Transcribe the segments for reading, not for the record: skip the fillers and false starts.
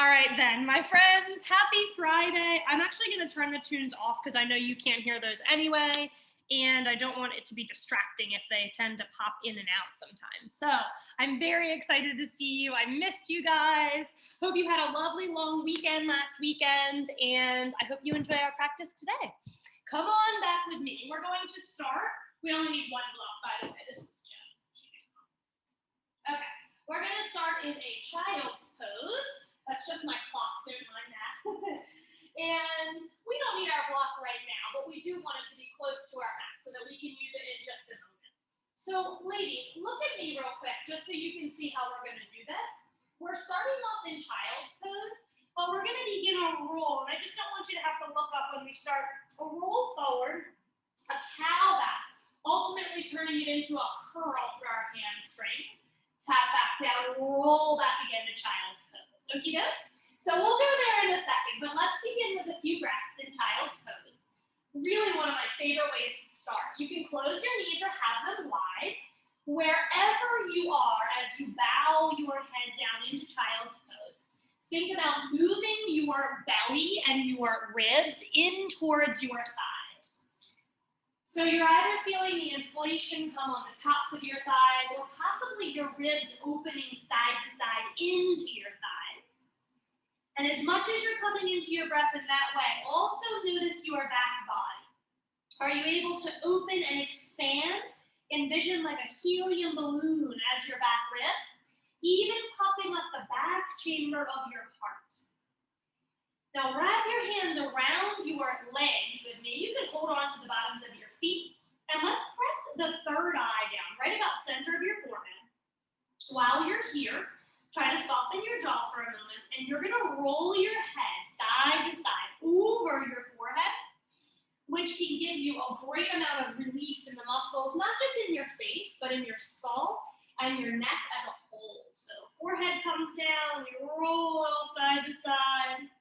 All right then, my friends, happy Friday. I'm actually going to turn the tunes off because I know you can't hear those anyway, and I don't want it to be distracting if they tend to pop in and out sometimes. So I'm very excited to see you. I missed you guys. Hope you had a lovely long weekend last weekend, and I hope you enjoy our practice today. Come on back with me. We're going to start. We only need one block, by the way. This is just okay. We're going to start in a child's pose. That's just my clock, don't mind that. And we don't need our block right now, but we do want it to be close to our mat so that we can use it in just a moment. So ladies, look at me real quick just so you can see how we're going to do this. We're starting off in child's pose, but we're going to begin a roll. And I just don't want you to have to look up when we start. A roll forward, a cow back, ultimately turning it into a curl for our hamstrings. Tap back down, roll back again to child's pose. Okie doke? So we'll go there in a second, but let's begin with a few breaths in child's pose. Really one of my favorite ways to start. You can close your knees or have them wide. Wherever you are as you bow your head down into child's pose, think about moving your belly and your ribs in towards your thighs. So you're either feeling the inflation come on the tops of your thighs or possibly your ribs opening side to side into your thighs. And as much as you're coming into your breath in that way, also notice your back body. Are you able to open and expand? Envision like a helium balloon as your back rips, even puffing up the back chamber of your heart. Now wrap your hands around your legs with me. You can hold on to the bottoms of your feet. And let's press the third eye down, right about center of your forehead. While you're here, try to soften your jaw for a moment, and you're going to roll your head side to side over your forehead, which can give you a great amount of release in the muscles, not just in your face, but in your skull and your neck as a whole. So forehead comes down, we roll side to side.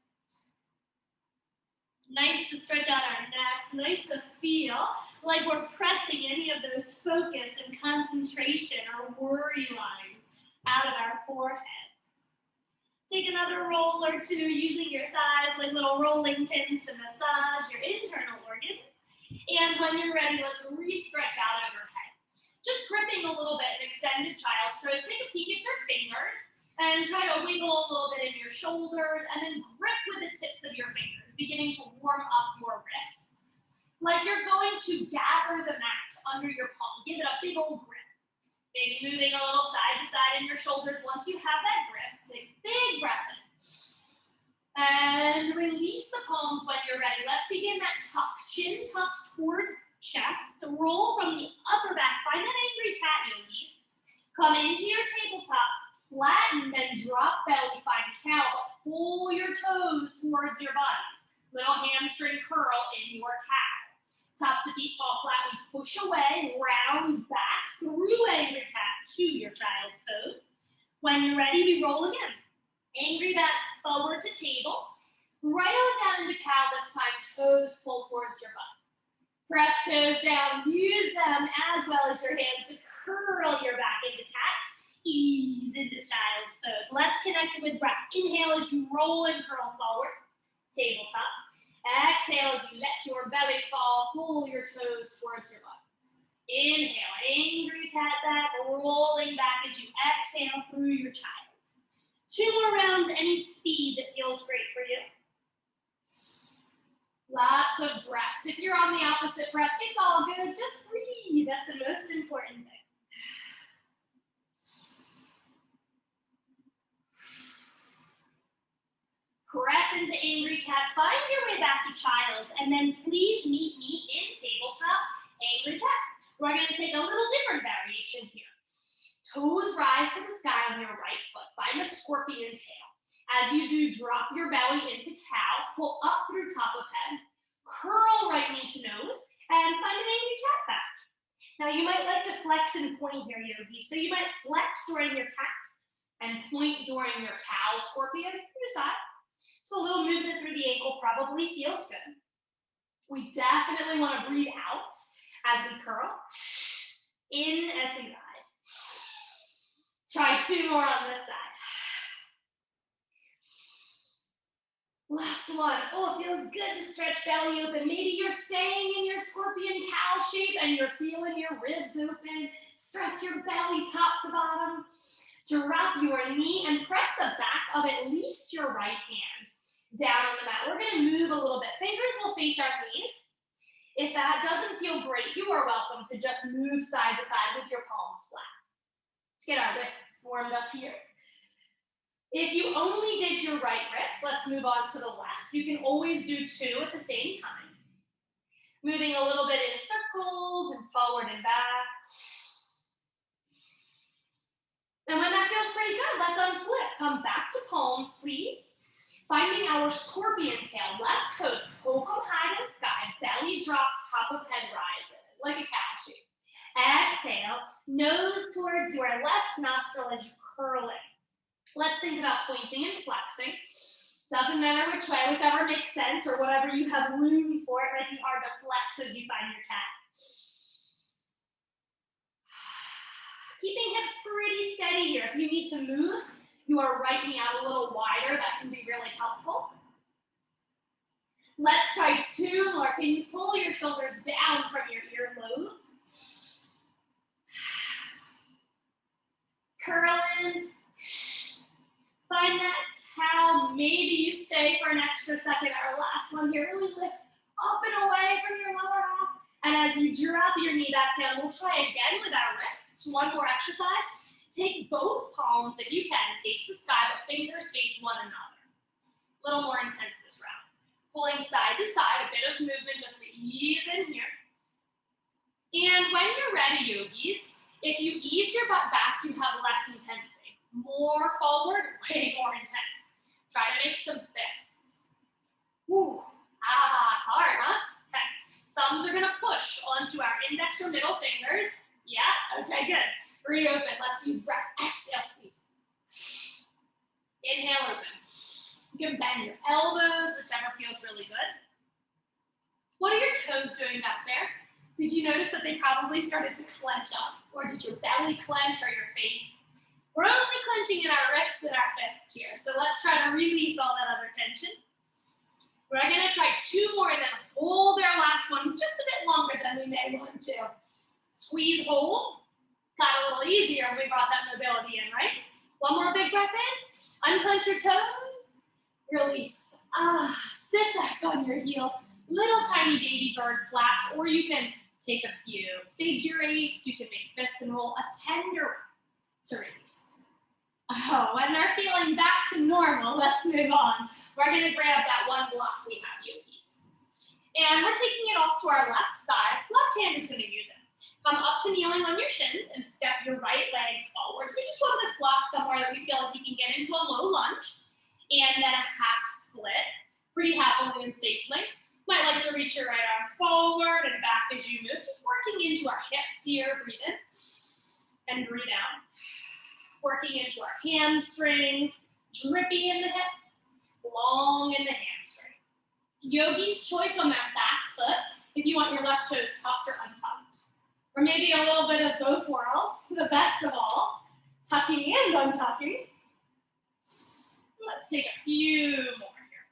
Nice to stretch out our necks, nice to feel like we're pressing any of those focus and concentration or worry lines out of our foreheads. Take another roll or two using your thighs like little rolling pins to massage your internal organs. And when you're ready, let's re-stretch out overhead. Just gripping a little bit in extended child's pose. Take a peek at your fingers and try to wiggle a little bit in your shoulders and then grip with the tips of your fingers, beginning to warm up your wrists. Like you're going to gather the mat under your palm. Give it a big old grip. Maybe moving a little side to side in your shoulders once you have that grip. Take a big breath in. And release the palms when you're ready. Let's begin that tuck. Chin tucks towards chest. Roll from the upper back. Find that angry cat, yogis. Come into your tabletop. Flatten and drop belly. Find cow. Pull your toes towards your bodies. Little hamstring curl in your cow. Tops of feet fall flat. We push away, round back through angry cat to your child's pose. When you're ready, we roll again. Angry back forward to table. Right on down into cow this time. Toes pull towards your butt. Press toes down. Use them as well as your hands to curl your back into cat. Ease into child's pose. Let's connect with breath. Inhale as you roll and curl forward. Tabletop. Exhale as you let your belly fall, pull your toes towards your buttocks. Inhale, angry cat back, rolling back as you exhale through your child. 2 more rounds, any speed that feels great for you. Lots of breaths. If you're on the opposite breath, it's all good. Just breathe. That's the most important thing. Press into angry cat, find your way back to child's, and then please meet me in tabletop angry cat. We're going to take a little different variation here. Toes rise to the sky on your right foot. Find a scorpion tail. As you do, drop your belly into cow, pull up through top of head, curl right knee to nose, and find an angry cat back. Now you might like to flex and point here, yogi. So you might flex during your cat and point during your cow scorpion. You decide. So a little movement through the ankle probably feels good. We definitely want to breathe out as we curl, in as we rise. Try 2 more on this side. Last one. Oh, it feels good to stretch belly open. Maybe you're staying in your scorpion cow shape and you're feeling your ribs open. Stretch your belly top to bottom. Drop your knee and press the back of at least your right hand down on the mat. We're going to move a little bit. Fingers will face our knees. If that doesn't feel great, you are welcome to just move side to side with your palms flat. Let's get our wrists warmed up here. If you only did your right wrist, let's move on to the left. You can always do two at the same time. Moving a little bit in circles and forward and back. And when that feels pretty good, let's unflip. Come back to palms, please. Finding our scorpion tail, left toes poke them high to the sky, belly drops, top of head rises, like a cow shape. Exhale, nose towards your left nostril as you curl in. Let's think about pointing and flexing. Doesn't matter which way, whichever makes sense or whatever you have room for. It might be hard to flex as you find your cat. Keeping hips pretty steady here. If you need to move your right knee out a little wider, that can be really helpful. Let's try two more. Can you pull your shoulders down from your earlobes? Curl in. Find that cow. Maybe you stay for an extra second. Our last one here. Really lift up and away from your lower half. And as you drop your knee back down, we'll try again with our wrists. One more exercise. Take both palms, if you can, face the sky, but fingers face one another. A little more intense this round. Pulling side to side, a bit of movement just to ease in here. And when you're ready, yogis, if you ease your butt back, you have less intensity. More forward, way more intense. Try to make some fists. Woo. Ah, it's hard, huh? Okay. Thumbs are gonna push onto our index or middle fingers. Yeah, okay, good. Reopen, let's use breath. Exhale, squeeze. Inhale, open. You can bend your elbows, whichever feels really good. What are your toes doing back there? Did you notice that they probably started to clench up? Or did your belly clench or your face? We're only clenching in our wrists and our fists here, so let's try to release all that other tension. We're gonna try two more and then hold our last one just a bit longer than we may want to. Squeeze, hold. Got a little easier when we brought that mobility in, right? One more big breath in. Unclench your toes. Release. Sit back on your heels. Little tiny baby bird flaps, or you can take a few figure eights. You can make fists and roll. A tender one to release. Oh, when they're feeling back to normal, let's move on. We're gonna grab that one block we have, yogis. And we're taking it off to our left side. Left hand is gonna use it. Come up to kneeling on your shins and step your right leg forward. So we just want this block somewhere that we feel like we can get into a low lunge. And then a half split, pretty happily and safely. Might like to reach your right arm forward and back as you move. Just working into our hips here. Breathe in and breathe out. Working into our hamstrings, drippy in the hips, long in the hamstring. Yogi's choice on that back foot, if you want your left toes tucked or untucked. Or maybe a little bit of both worlds, the best of all, tucking and untucking. Let's take a few more here.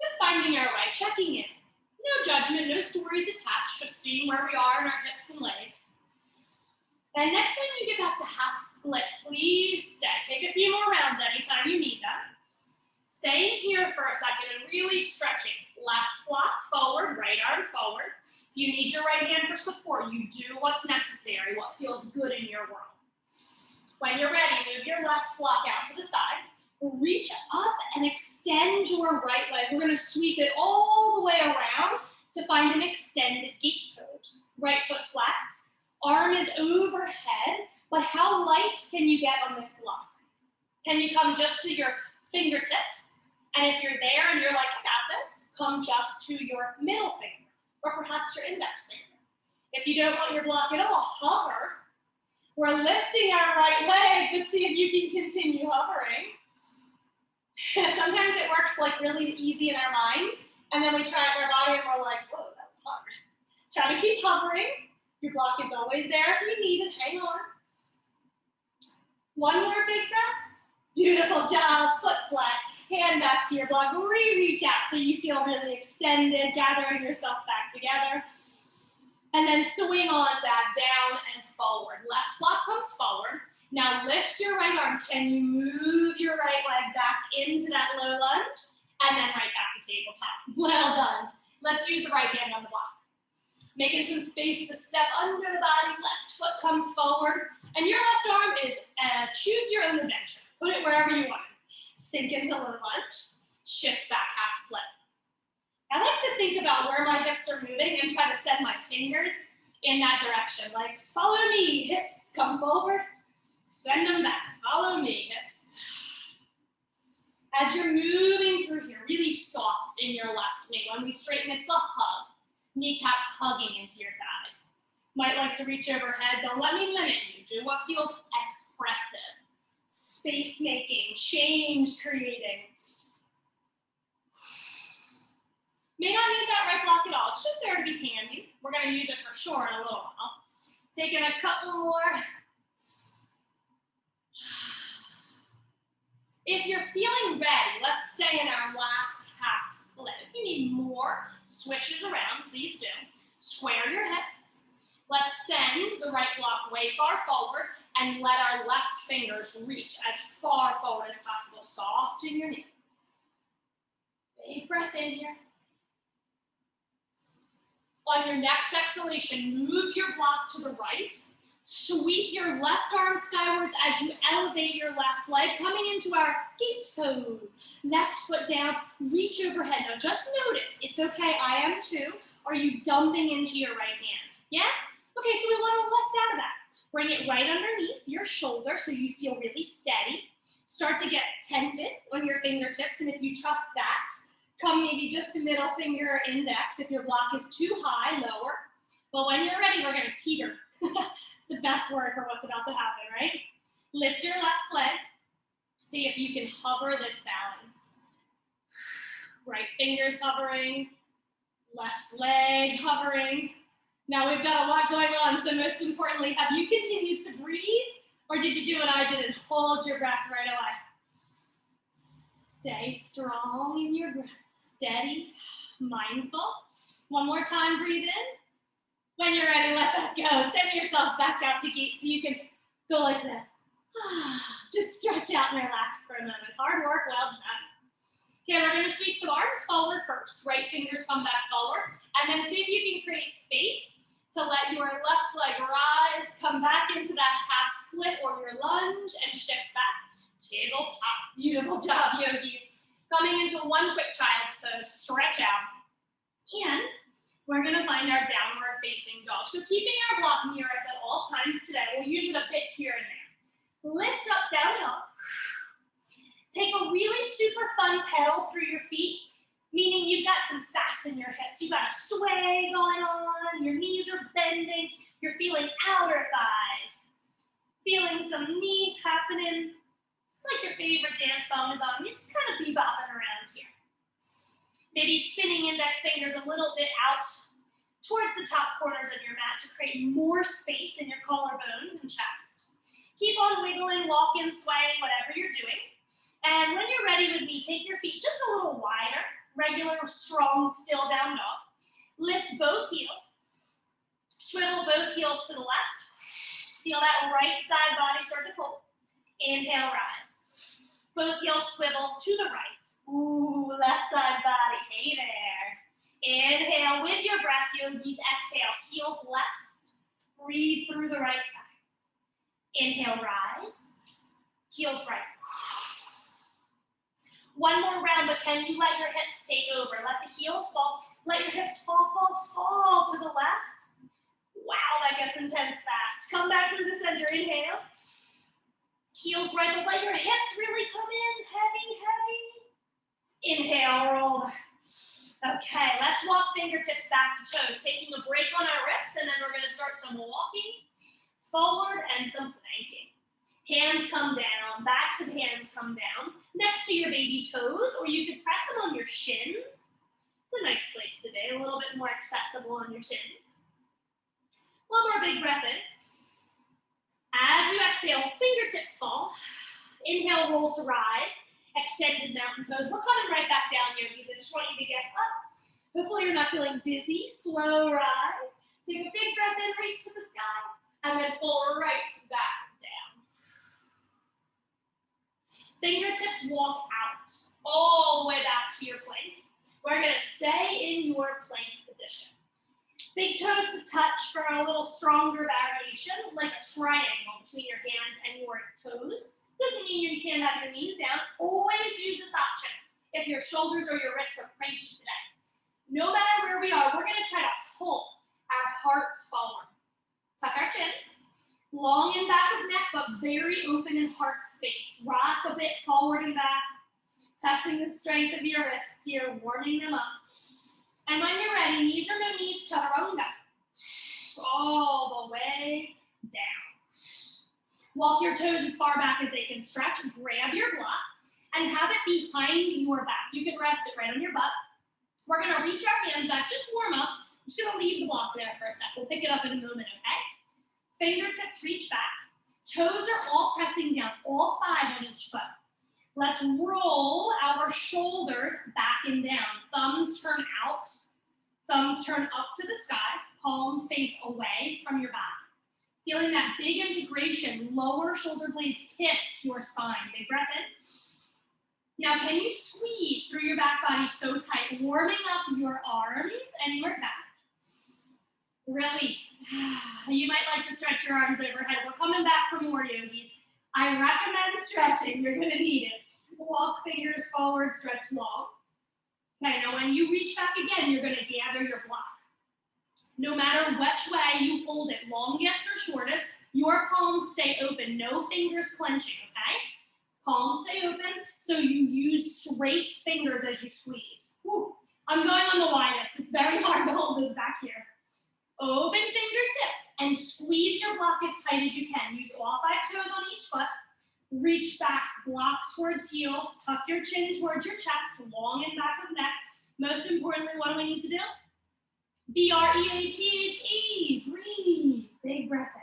Just finding our right, checking in. No judgment, no stories attached, just seeing where we are in our hips and legs. And next time you get back to half split, please stay. Take a few more rounds anytime you need them. Staying here for a second and really stretching. Left block forward, right arm forward. If you need your right hand for support, you do what's necessary, what feels good in your world. When you're ready, move your left block out to the side. Reach up and extend your right leg. We're gonna sweep it all the way around to find an extended gate pose. Right foot flat. Arm is overhead, but how light can you get on this block? Can you come just to your fingertips? And if you're there and you're like, I got this, come just to your middle finger, or perhaps your index finger. If you don't want your block at all, hover. We're lifting our right leg, but see if you can continue hovering. Sometimes it works like really easy in our mind, and then we try it in our body and we're like, whoa, that's hard. Try to keep hovering. Your block is always there if you need it. Hang on. One more big breath. Beautiful job. Foot flat. hand back to your block, reach out so you feel really extended, gathering yourself back together. And then swing on that down and forward. Left block comes forward. Now lift your right arm. Can you move your right leg back into that low lunge? And then right back to tabletop. Well done. Let's use the right hand on the block. Making some space to step under the body. Left foot comes forward. And your left arm is choose your own adventure. Put it wherever you want. Sink into low lunge. Shift back, half split. I like to think about where my hips are moving and try to send my fingers in that direction. Like, follow me, hips, come forward. Send them back. Follow me, hips. As you're moving through here, really soft in your left knee. When we straighten, it's a hug. Kneecap hugging into your thighs. Might like to reach overhead. Don't let me limit you. Do what feels expressive. Space making, change creating. May not need that right block at all. It's just there to be handy. We're going to use it for sure in a little while. Taking a couple more. If you're feeling ready, let's stay in our last half split. If you need more swishes around, please do. Square your hips. Let's send the right block way far forward and let our left fingers reach as far forward as possible. Soft in your knee. Big breath in here. On your next exhalation, move your block to the right. Sweep your left arm skywards as you elevate your left leg, coming into our gate toes. Left foot down, reach overhead. Now just notice, it's okay, I am too. Are you dumping into your right hand? Yeah? Okay, so we want to lift out of that. Bring it right underneath your shoulder so you feel really steady. Start to get tented on your fingertips, and if you trust that, come maybe just to middle finger or index. If your block is too high, lower. But when you're ready, we're going to teeter. The best word for what's about to happen, right? Lift your left leg. See if you can hover this balance. Right fingers hovering. Left leg hovering. Now we've got a lot going on, so most importantly, have you continued to breathe? Or did you do what I did and hold your breath right away? Stay strong in your breath. Steady, mindful. One more time, breathe in. When you're ready, let that go. Send yourself back out to gate so you can go like this. Just stretch out and relax for a moment. Hard work, well done. Okay, we're going to sweep the arms forward first. Right fingers come back forward. And then see if you can create space to let your left leg rise, come back into that half split or your lunge, and shift back. Tabletop. Beautiful job, yogis. Coming into one quick child's pose, stretch out. And we're going to find our downward facing dog. So keeping our block near us at all times today. We'll use it a bit here and there. Lift up, down, up. Take a really super fun pedal through your feet, meaning you've got some sass in your hips. You've got a sway going on. Your knees are bending. You're feeling outer thighs. Feeling some knees happening. It's like your favorite dance song is on. You're just kind of bebopping around here. Maybe spinning index fingers a little bit out towards the top corners of your mat to create more space in your collarbones and chest. Keep on wiggling, walking, swaying, whatever you're doing. And when you're ready with me, take your feet just a little wider. Regular, strong, still down dog. Lift both heels. Swivel both heels to the left. Feel that right side body start to pull. Inhale, rise. Both heels swivel to the right. Ooh, left side body. Hey there. Inhale with your breath, yogis. Exhale, heels left. Breathe through the right side. Inhale, rise. Heels right. One more round, but can you let your hips take over? Let the heels fall. Let your hips fall to the left. Wow, that gets intense fast. Come back through the center. Inhale. Heels right, but let your hips really come in. Heavy, heavy. Inhale, roll back. Okay, let's walk fingertips back to toes, taking a break on our wrists, and then we're going to start some walking forward and some planking. Hands come down, backs of hands come down, next to your baby toes, or you could press them on your shins. It's a nice place today, a little bit more accessible on your shins. One more big breath in. As you exhale, fingertips fall. Inhale, roll to rise. extended mountain pose. We're coming right back down, yogis. I just want you to get up. Hopefully you're not feeling dizzy. Slow rise. Take a big breath in, reach to the sky, and then fall right back down. Fingertips walk out all the way back to your plank. We're going to stay in your plank position. Big toes to touch for a little stronger variation, like a triangle between your hands and your toes. Doesn't mean you can't have your knees down. Always use this option if your shoulders or your wrists are cranky today. No matter where we are, we're going to try to pull our hearts forward. Tuck our chins. Long and back of neck, but very open in heart space. Rock a bit forward and back. Testing the strength of your wrists here, warming them up. And when you're ready, knees or no knees, chaturanga. All the way down. Walk your toes as far back as they can stretch. Grab your block and have it behind your back. You can rest it right on your butt. We're going to reach our hands back, just warm up. I'm just going to leave the block there for a sec. We'll pick it up in a moment, okay? Fingertips reach back. Toes are all pressing down, all 5 on each foot. Let's roll our shoulders back and down. Thumbs turn out. Thumbs turn up to the sky. Palms face away from your back. Feeling that big integration, lower shoulder blades kiss your spine. Big breath in. Now, can you squeeze through your back body so tight, warming up your arms and your back? Release. You might like to stretch your arms overhead. We're coming back for more, yogis. I recommend stretching. You're going to need it. Walk fingers forward, stretch long. Okay, now when you reach back again, you're going to gather your block. No matter which way you hold it, longest or shortest, your palms stay open. No fingers clenching, okay? Palms stay open, so you use straight fingers as you squeeze. Whew. I'm going on the widest. It's very hard to hold this back here. Open fingertips and squeeze your block as tight as you can. Use all 5 toes on each foot. Reach back, block towards heel. Tuck your chin towards your chest, long and back of neck. Most importantly, what do we need to do? B-R-E-A-T-H-E. Breathe. Big breath in.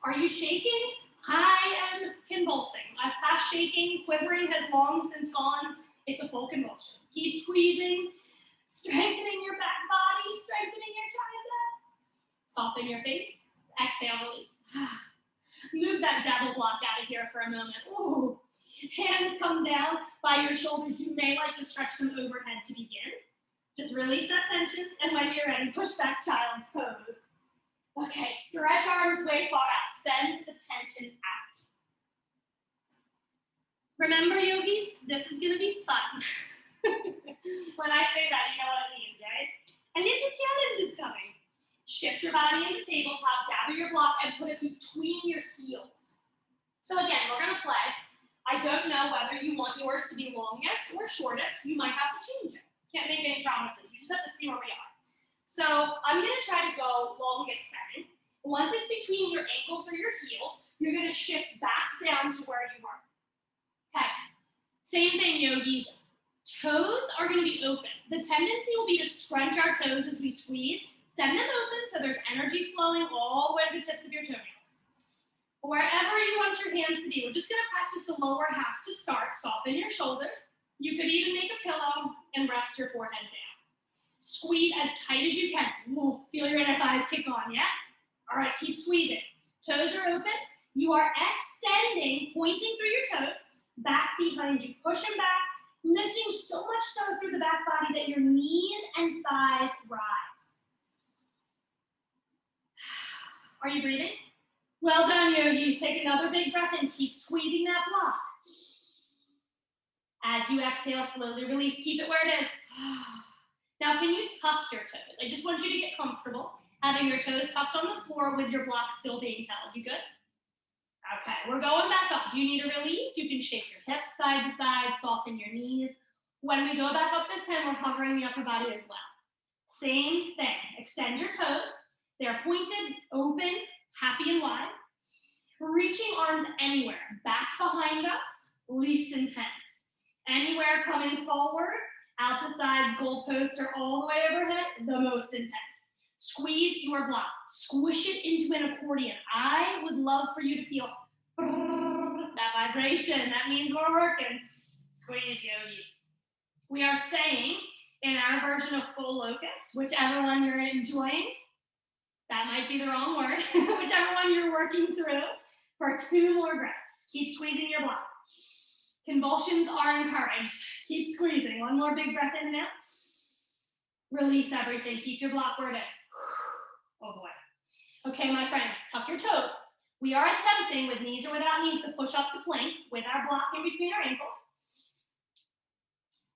Are you shaking? I am convulsing. I've passed shaking. Quivering has long since gone. It's a full convulsion. Keep squeezing. Strengthening your back body, strengthening your triceps. Soften your face. Exhale, release. Move that devil block out of here for a moment. Ooh. Hands come down by your shoulders. You may like to stretch them overhead to begin. Just release that tension, and when you're ready, push back child's pose. Okay, stretch arms way far out. Send the tension out. Remember, yogis, this is going to be fun. When I say that, you know what it means, right? And it's a challenge is coming. Shift your body into tabletop, gather your block, and put it between your heels. So again, we're going to play. I don't know whether you want yours to be longest or shortest. You might have to change it. Can't make any promises. We just have to see where we are. So I'm going to try to go longest setting. Once it's between your ankles or your heels, you're going to shift back down to where you were. Okay. Same thing, yogis. Toes are going to be open. The tendency will be to scrunch our toes as we squeeze. Send them open so there's energy flowing all the way to the tips of your toenails. Wherever you want your hands to be, we're just going to practice the lower half to start. Soften your shoulders. You could even make a pillow and rest your forehead down. Squeeze as tight as you can. Ooh, feel your inner thighs kick on, yeah? All right, keep squeezing. Toes are open. You are extending, pointing through your toes, back behind you. Push them back, lifting so much so through the back body that your knees and thighs rise. Are you breathing? Well done, yogis. Take another big breath and keep squeezing that block. As you exhale, slowly release. Keep it where it is. Now, can you tuck your toes? I just want you to get comfortable having your toes tucked on the floor with your block still being held. You good? Okay, we're going back up. Do you need a release? You can shake your hips side to side, soften your knees. When we go back up this time, we're hovering the upper body as well. Same thing. Extend your toes. They're pointed, open, happy and wide. Reaching arms anywhere. Back behind us, least intense. Anywhere coming forward, out to sides, goalposts, or all the way overhead, the most intense. Squeeze your block. Squish it into an accordion. I would love for you to feel that vibration. That means we're working. Squeeze, yogis. We are staying in our version of full locust, whichever one you're enjoying. That might be the wrong word. Whichever one you're working through, for 2 more breaths. Keep squeezing your block. Convulsions are encouraged. Keep squeezing. 1 more big breath in and out. Release everything. Keep your block where it is. Oh boy. Okay, my friends, tuck your toes. We are attempting, with knees or without knees, to push up to plank with our block in between our ankles.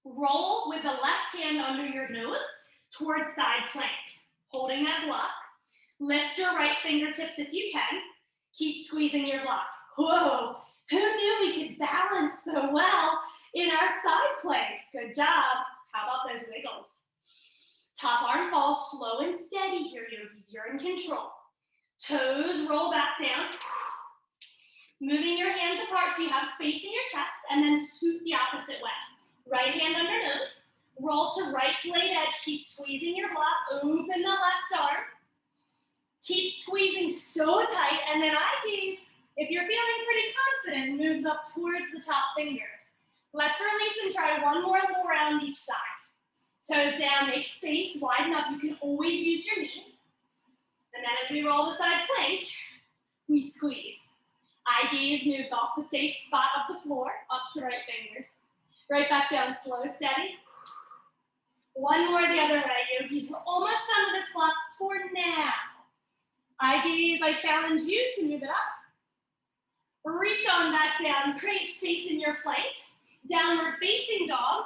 Roll with the left hand under your nose towards side plank. Holding that block. Lift your right fingertips if you can. Keep squeezing your block. Whoa, who knew we could balance so well in our side planks? Good job. How about those wiggles? Top arm falls slow and steady here, yogis. You're in control. Toes roll back down. Moving your hands apart so you have space in your chest, and then scoot the opposite way. Right hand under nose. Roll to right blade edge. Keep squeezing your block. Open the left arm. Keep squeezing so tight, and then eye gaze, if you're feeling pretty confident, moves up towards the top fingers. Let's release and try 1 more little round each side. Toes down, make space, widen up. You can always use your knees. And then as we roll the side plank, we squeeze. Eye gaze moves off the safe spot of the floor, up to right fingers. Right back down, slow, steady. 1 more the other way, yogis. We're almost done with this block for now. Eye gaze, I challenge you to move it up. Reach on back down, create space in your plank. Downward facing dog.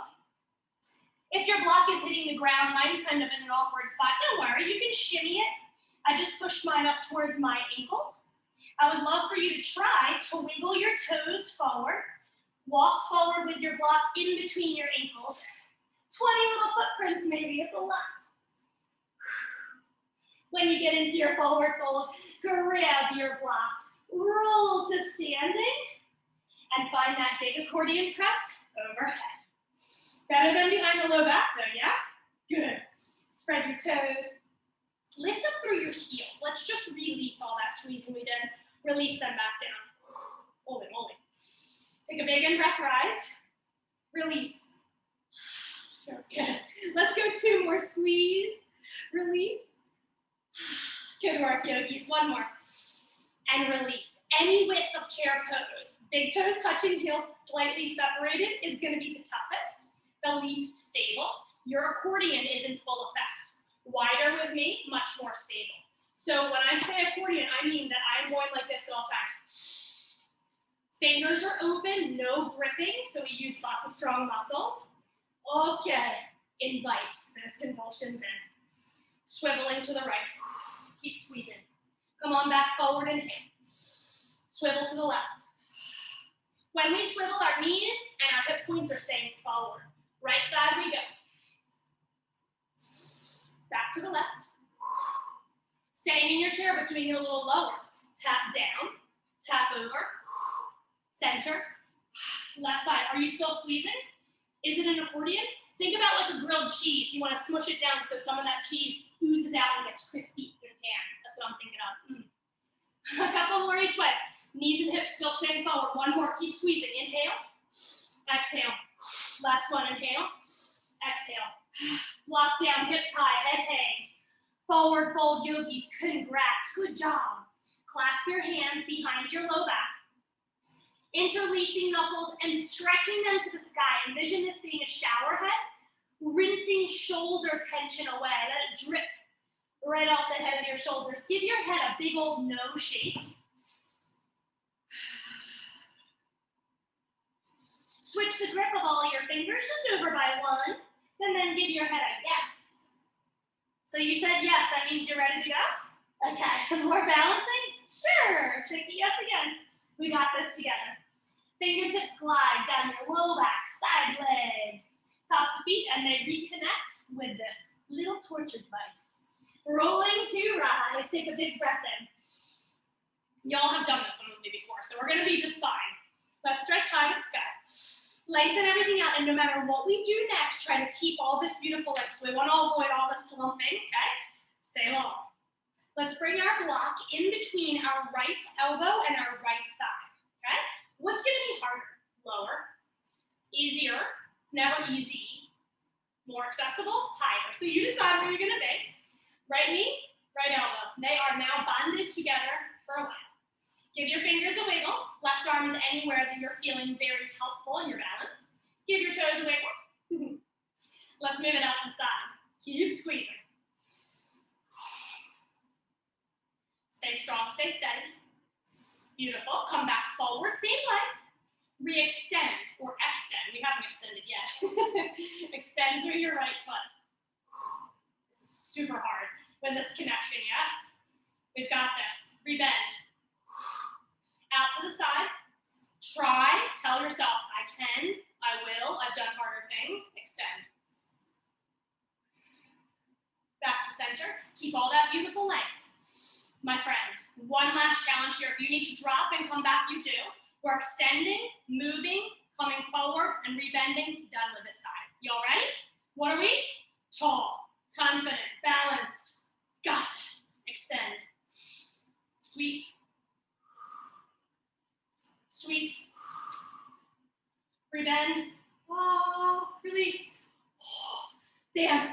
If your block is hitting the ground, mine's kind of in an awkward spot, don't worry, you can shimmy it. I just pushed mine up towards my ankles. I would love for you to try to wiggle your toes forward. Walk forward with your block in between your ankles. 20 little footprints maybe, it's a lot. When you get into your forward fold, grab your block, roll to standing, and find that big accordion press overhead. Better than behind the low back though, yeah? Good. Spread your toes. Lift up through your heels. Let's just release all that squeezing we did. Release them back down. Hold it, hold it. Take a big in-breath rise. Release. Feels good. Let's go 2 more. Squeeze. Release. Good work, yogis. 1 more. And release. Any width of chair pose. Big toes touching, heels slightly separated is going to be the toughest, the least stable. Your accordion is in full effect. Wider with me, much more stable. So when I say accordion, I mean that I'm going like this at all times. Fingers are open, no gripping, so we use lots of strong muscles. Okay, invite those convulsions in. Swiveling to the right. Keep squeezing. Come on back forward, inhale. Swivel to the left. When we swivel, our knees and our hip points are staying forward. Right side we go. Back to the left. Staying in your chair, but doing it a little lower. Tap down, tap over, center, left side. Are you still squeezing? Is it an accordion? Think about like a grilled cheese. You want to smush it down so some of that cheese oozes out and gets crispy in the pan. That's what I'm thinking of. A couple more each way. Knees and hips still staying forward. 1 more, keep squeezing. Inhale, exhale. Last one, inhale, exhale. Lock down, hips high, head hangs. Forward fold, yogis, congrats, good job. Clasp your hands behind your low back. Interlacing knuckles and stretching them to the sky. Envision this being a shower head. Rinsing shoulder tension away. Let it drip right off the head of your shoulders. Give your head a big old no shake. Switch the grip of all your fingers just over by 1, and then give your head a yes. So you said yes, that means you're ready to go? Okay, more balancing? Sure, shake the yes again. We got this together. Fingertips glide down your low back, side legs, tops of feet, and they reconnect with this little torture device. Rolling to rise, take a big breath in. Y'all have done this one with me before, so we're gonna be just fine. Let's stretch high to the sky. Lengthen everything out, and no matter what we do next, try to keep all this beautiful length. So we want to avoid all the slumping, okay? Stay long. Let's bring our block in between our right elbow and our right thigh, okay? What's going to be hard Easier, it's never easy. More accessible, higher. So you decide where you're gonna be. Right knee, right elbow. They are now bonded together for a while. Give your fingers a wiggle. Left arm is anywhere that you're feeling very helpful in your balance. Give your toes a wiggle. Let's move it out to the side. Keep squeezing. Stay strong, stay steady. Beautiful. Come back forward, same leg. Re-extend or extend. We haven't extended yet. Extend through your right foot. This is super hard when this connection, yes? We've got this. Rebend. Out to the side. Try, tell yourself, I can, I will, I've done harder things. Extend. Back to center. Keep all that beautiful length. My friends, one last challenge here. If you need to drop and come back, you do. We're extending, moving, coming forward, and rebending. Done with this side. Y'all ready? What are we? Tall, confident, balanced. Got this. Extend. Sweep. Sweep. Rebend. Oh, release. Oh, dance.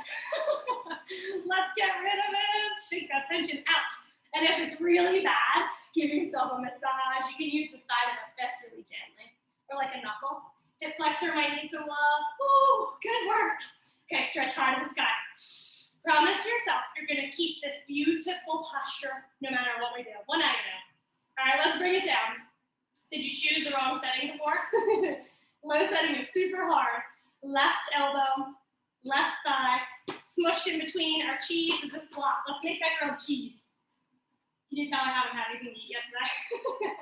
Let's get rid of it. Shake that tension out. And if it's really bad, give yourself a massage. You can use the side of the fist really gently, or like a knuckle. Hip flexor might need some love. Woo, good work. Okay, stretch high to the sky. Promise yourself you're gonna keep this beautiful posture no matter what we do. One at a time. All right, let's bring it down. Did you choose the wrong setting before? Low setting is super hard. Left elbow, left thigh, smushed in between our cheese is this block. Let's make that girl cheese. Can you tell I haven't had anything to eat yet today?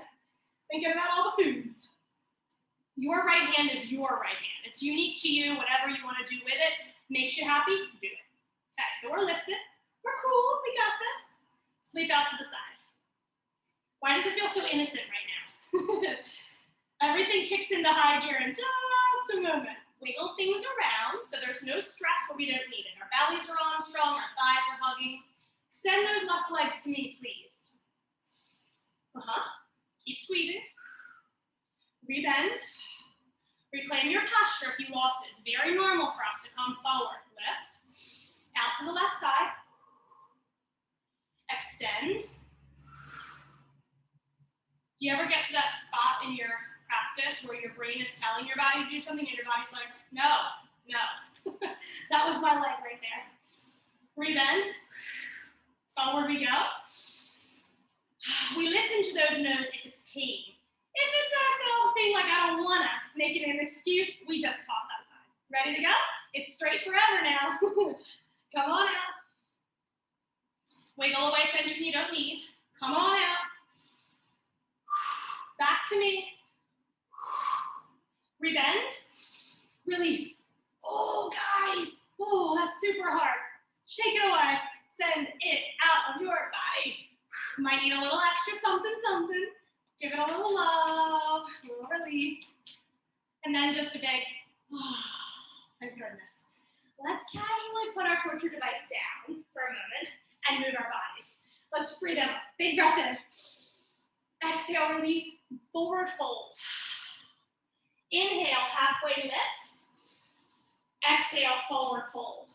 Thinking about all the foods. Your right hand is your right hand. It's unique to you, whatever you want to do with it. Makes you happy, do it. Okay, so we're lifted. We're cool, we got this. Sleep out to the side. Why does it feel so innocent right now? Everything kicks into high gear in just a moment. Wiggle things around so there's no stress where we don't need it. Our bellies are on strong, our thighs are hugging. Extend those left legs to me, please. Keep squeezing. Rebend. Reclaim your posture if you lost it. It's very normal for us to come forward. Lift. Out to the left side. Extend. You ever get to that spot in your practice where your brain is telling your body to do something and your body's like, no, no. That was my leg right there. Rebend. Forward we go. We listen to those no's if it's pain. If it's ourselves being like, I don't wanna, make it an excuse, we just toss that aside. Ready to go? It's straight forever now. Come on out. Wiggle away tension you don't need. Come on out. Back to me. Rebend. Release. Oh, guys. Oh, that's super hard. Shake it away. Send it out of your body. Might need a little extra something, something. Give it a little love, a little release. And then just a big, oh, thank goodness. Let's casually put our torture device down for a moment and move our bodies. Let's free them up. Big breath in. Exhale, release, forward fold. Inhale, halfway lift. Exhale, forward fold.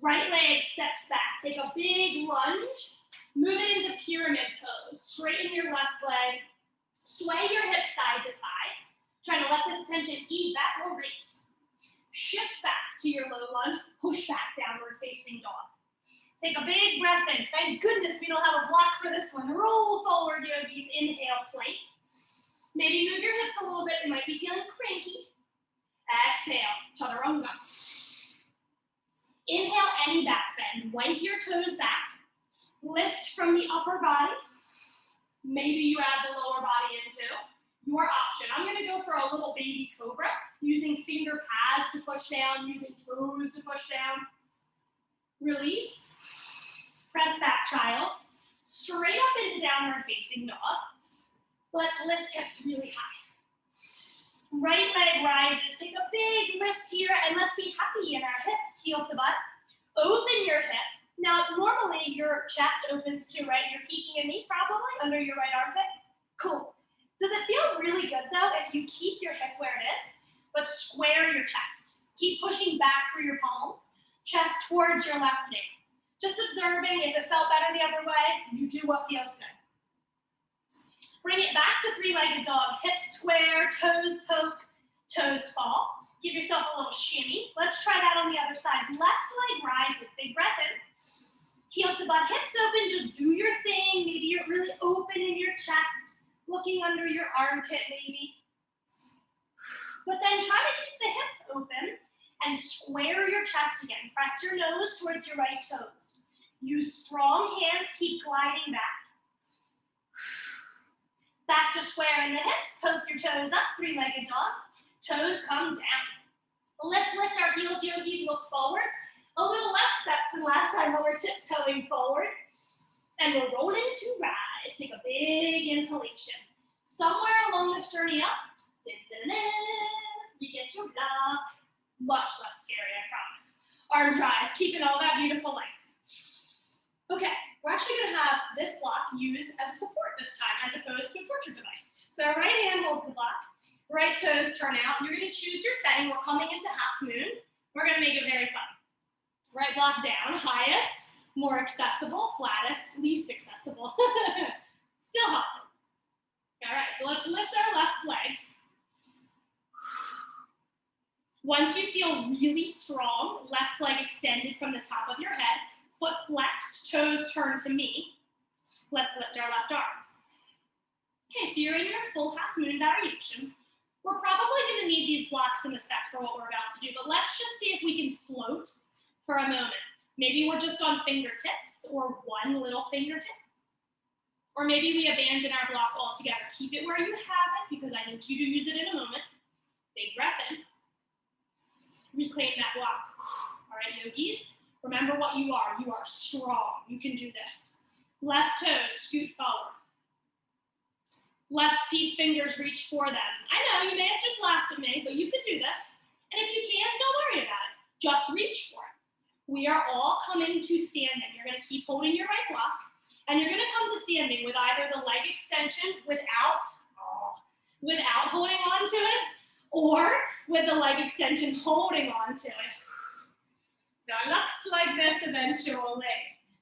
Right leg steps back. Take a big lunge. Move it into pyramid pose. Straighten your left leg. Sway your hips side to side. Trying to let this tension evaporate. Shift back to your low lunge. Push back, downward facing dog. Take a big breath in. Thank goodness we don't have a block for this one. Roll forward, yogis. Inhale, plank. Maybe move your hips a little bit. You might be feeling cranky. Exhale, chaturanga. Inhale, any back bend. Wipe your toes back. Lift from the upper body. Maybe you add the lower body in too. Your option. I'm going to go for a little baby cobra, using finger pads to push down, using toes to push down. Release. Press back, child. Straight up into downward facing dog. Let's lift hips really high. Right leg rises. Take a big lift here, and let's be happy in our hips, heel to butt. Open your hip. Now, normally your chest opens too, right? You're peeking at me probably under your right armpit. Cool. Does Does it feel really good though if you keep your hip where it is, but square your chest? Keep pushing back through your palms, chest towards your left knee. Just observing if it felt better the other way, you do what feels good. Bring it back to three-legged dog. Hips square, toes poke, toes fall. Give yourself a little shimmy. Let's try that on the other side. Left leg rises. Big breath in. Heel to butt, hips open. Just do your thing. Maybe you're really open in your chest, looking under your armpit maybe. But then try to keep the hip open and square your chest again. Press your nose towards your right toes. Use strong hands, keep gliding back. Back to square in the hips, poke your toes up, three-legged dog. Toes come down. Let's lift our heels, yogis, look forward. A little less steps than last time when we're tiptoeing forward. And we're rolling to rise. Take a big inhalation. Somewhere along this journey up, you get your block. Much less scary, I promise. Arms rise, keeping all that beautiful length. Okay, we're actually gonna have this block used as a support this time as opposed to a torture device. So right hand holds the block, right toes turn out. You're gonna choose your setting. We're coming into half moon. We're gonna make it very fun. Right block down, highest, more accessible, flattest, least accessible. Still hot. All right, so let's lift our left legs. Once you feel really strong, left leg extended from the top of your head, foot flexed, toes turn to me. Let's lift our left arms. Okay, so you're in your full half moon variation. We're probably gonna need these blocks in a sec for what we're about to do, but let's just see if we can float for a moment. Maybe we're just on fingertips or one little fingertip. Or maybe we abandon our block altogether. Keep it where you have it because I need you to use it in a moment. Big breath in. Reclaim that block. All right, yogis, remember what you are. You are strong. You can do this. Left toes scoot forward. Left piece fingers reach for them. I know you may have just laughed at me, but you could do this. And if you can't, don't worry about it. Just reach for it. We are all coming to standing. You're going to keep holding your right block, and you're going to come to standing with either the leg extension without holding on to it, or with the leg extension holding on to it. So it looks like this eventually.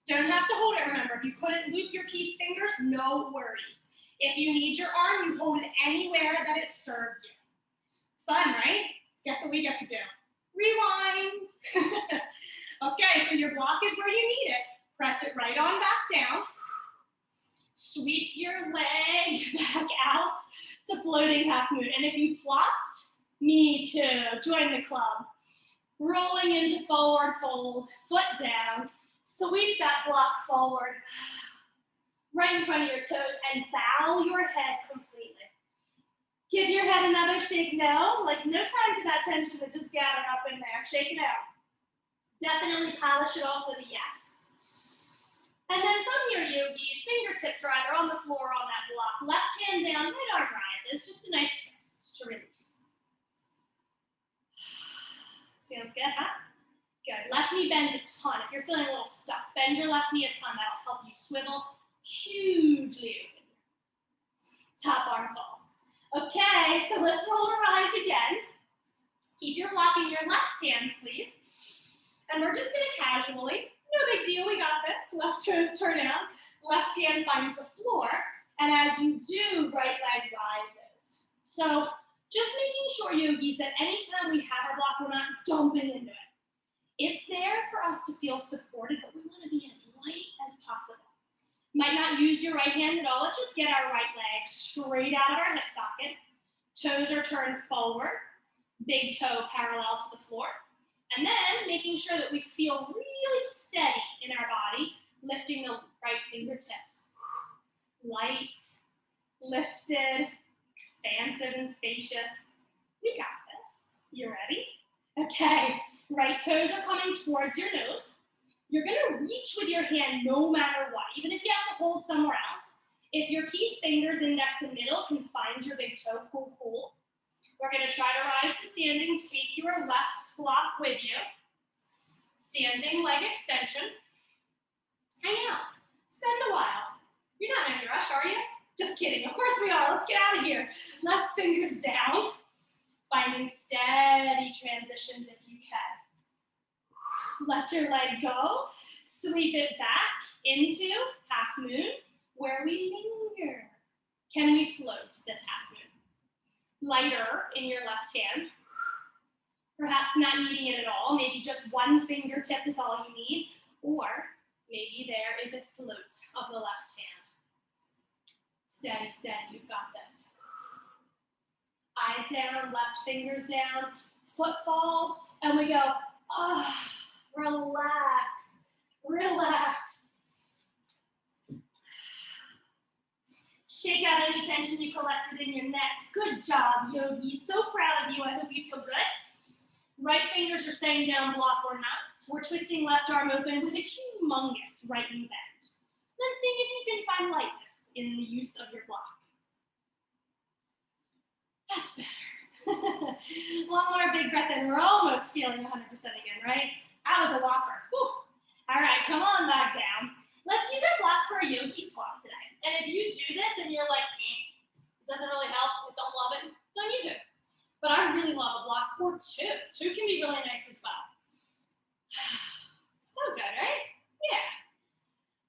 Don't have to hold it, remember. If you couldn't loop your piece fingers, no worries. If you need your arm, you hold it anywhere that it serves you. Fun, right? Guess what we get to do? Rewind. Okay, so your block is where you need it. Press it right on back down. Sweep your leg back out to floating half moon. And if you plopped, me too, join the club. Rolling into forward fold, foot down. Sweep that block forward, right in front of your toes, and bow your head completely. Give your head another shake now, like no time for that tension to just gather up in there. Shake it out. Definitely polish it off with a yes. And then from your yogis, fingertips are either on the floor or on that block. Left hand down, right arm rises. Just a nice twist to release. Feels good, huh? Good. Left knee bends a ton. If you're feeling a little stuck, bend your left knee a ton. That'll help you swivel hugely open. Top arm falls. Okay, so let's roll or rise again. Keep your block in your left hands, please. And we're just gonna casually, no big deal, we got this. Left toes turn out, left hand finds the floor, and as you do, right leg rises. So just making sure, yogis, that anytime we have our block, we're not dumping into it. It's there for us to feel supported, but we wanna be as light as possible. Might not use your right hand at all. Let's just get our right leg straight out of our hip socket. Toes are turned forward, big toe parallel to the floor. And then making sure that we feel really steady in our body, lifting the right fingertips. Light, lifted, expansive and spacious. We got this. You ready? Okay, right toes are coming towards your nose. You're gonna reach with your hand no matter what, even if you have to hold somewhere else. If your piece fingers, index and middle, can find your big toe, cool. We're gonna try to rise to standing. Take your left block with you. Standing leg extension. Hang out. Spend a while. You're not in a rush, are you? Just Just kidding. Of course we are. Let's get out of here. Left fingers down. Finding steady transitions if you can. Let your leg go. Sweep it back into half moon, where we linger. Can we float this half moon? Lighter in your left hand. Perhaps not needing it at all. Maybe just one fingertip is all you need. Or maybe there is a float of the left hand. Steady, steady, you've got this. Eyes down, left fingers down, foot falls, and we go, relax, relax. Shake out any tension you collected in your neck. Good job, yogis. So proud of you. I hope you feel good. Right fingers are staying down, block or not. We're twisting left arm open with a humongous right knee bend. Then see if you can find lightness in the use of your block. That's better. One more big breath in. We're almost feeling 100% again, right? That was a whopper. Whew. All right, come on back down. Let's use our block for a yogi squat today. And if you do this and you're like, it doesn't really help, just don't love it, don't use it. But I really love a block or two. Two can be really nice as well. So good, right? Yeah.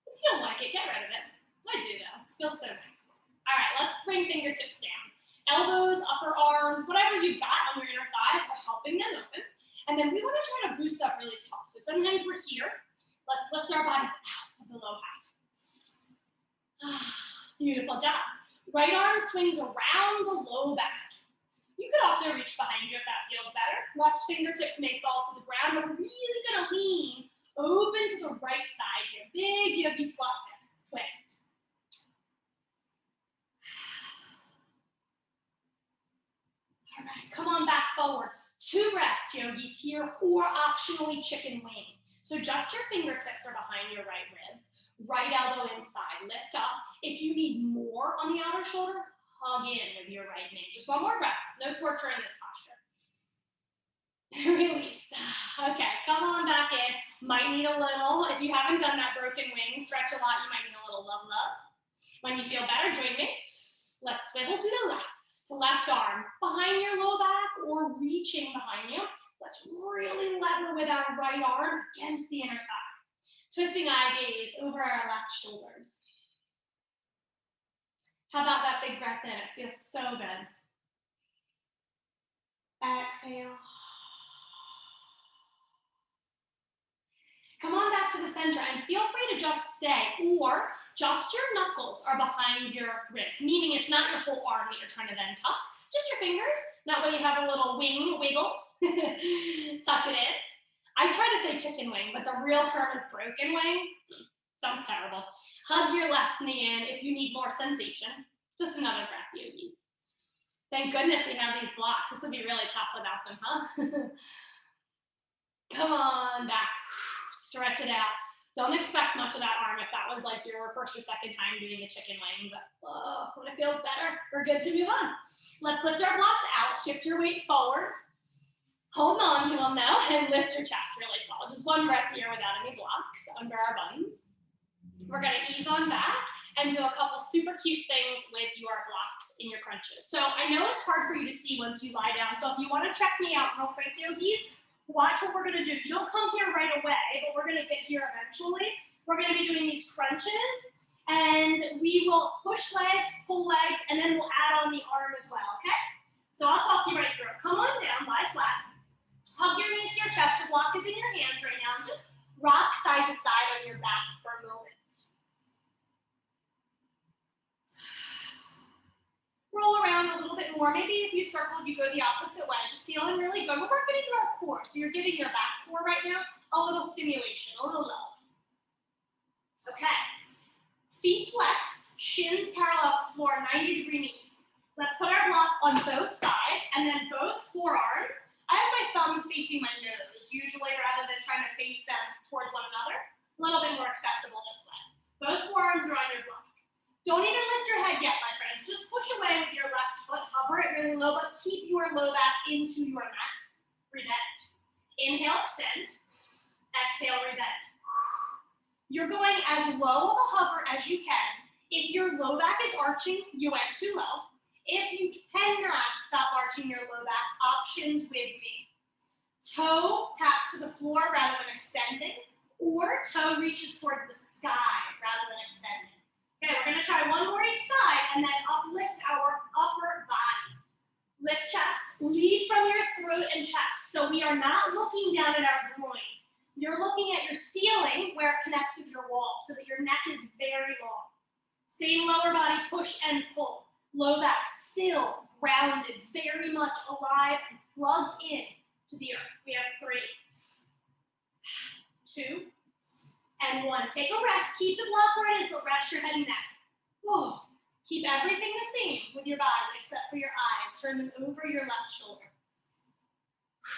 If you don't like it, get rid of it. I do though. It feels so nice. All right, let's bring fingertips down. Elbows, upper arms, whatever you've got on your inner thighs, we're helping them open. And then we want to try to boost up really tall. So sometimes we're here. Let's lift our bodies out of the low half. Beautiful job. Right arm swings around the low back. You could also reach behind you if that feels better. Left fingertips may fall to the ground, but we're really going to lean open to the right side here. Big yogi squat twist. All right, come on back forward. 2 breaths, yogis here, or optionally chicken wing. So just your fingertips are behind your right ribs. Right elbow inside, lift up. If you need more on the outer shoulder, hug in with your right knee. Just one more breath. No torture in this posture. Release. Okay, come on back in. Might need a little, if you haven't done that broken wing stretch a lot, you might need a little love. When you feel better, join me. Let's swivel to the left. To left arm behind your low back or reaching behind you. Let's really lever with our right arm against the inner thigh. Twisting eye gaze over our left shoulders. How about that big breath in? It feels so good. Exhale. Come on back to the center and feel free to just stay, or just your knuckles are behind your ribs, meaning it's not your whole arm that you're trying to then tuck, just your fingers. That way you have a little wing wiggle. Tuck it in. I try to say chicken wing, but the real term is broken wing. Sounds terrible. Hug your left knee in if you need more sensation. Just another breath, yogis. Thank goodness we have these blocks. This would be really tough without them, huh? Come on back. Stretch it out. Don't expect much of that arm if that was like your first or second time doing a chicken wing, but when it feels better, we're good to move on. Let's lift our blocks out. Shift your weight forward. Hold on to them now and lift your chest really tall. Just one breath here without any blocks under our buns. We're going to ease on back and do a couple super cute things with your blocks in your crunches. So I know it's hard for you to see once you lie down. So if you want to check me out real quick, yogis, watch what we're going to do. You don't come here right away, but we're going to get here eventually. We're going to be doing these crunches, and we will push legs, pull legs, and then we'll add on the arm as well, okay? So I'll talk you right through it. Come on down, lie flat. Hug your knees to your chest. Your block is in your hands right now. And just rock side to side on your back for a moment. Roll around a little bit more. Maybe if you circled, you go the opposite way. Just feeling really good. We're working into our core. So you're giving your back core right now a little stimulation, a little love. Okay. Feet flexed, shins parallel to the floor, 90-degree knees. Let's put our block on both thighs and then both forearms. I have my thumbs facing my nose, usually, rather than trying to face them towards one another. A little bit more accessible this way. Both forearms are on your block. Don't even lift your head yet, my friends. Just push away with your left foot. Hover it really low, but keep your low back into your mat. Rebend. Inhale, extend. Exhale, rebend. You're going as low of a hover as you can If your low back is arching, you went too low. If you cannot stop arching your low back, options with me. Toe taps to the floor rather than extending, or toe reaches towards the sky rather than extending. Okay, we're gonna try one more each side and then uplift our upper body. Lift chest, lead from your throat and chest. So we are not looking down at our groin. You're looking at your ceiling where it connects with your wall so that your neck is very long. Same lower body push and pull. Low back still grounded, very much alive and plugged in to the earth. We have 3, 2, and 1. Take a rest. Keep the block where it is, but rest your head and neck. Whoa. Keep everything the same with your body except for your eyes. Turn them over your left shoulder.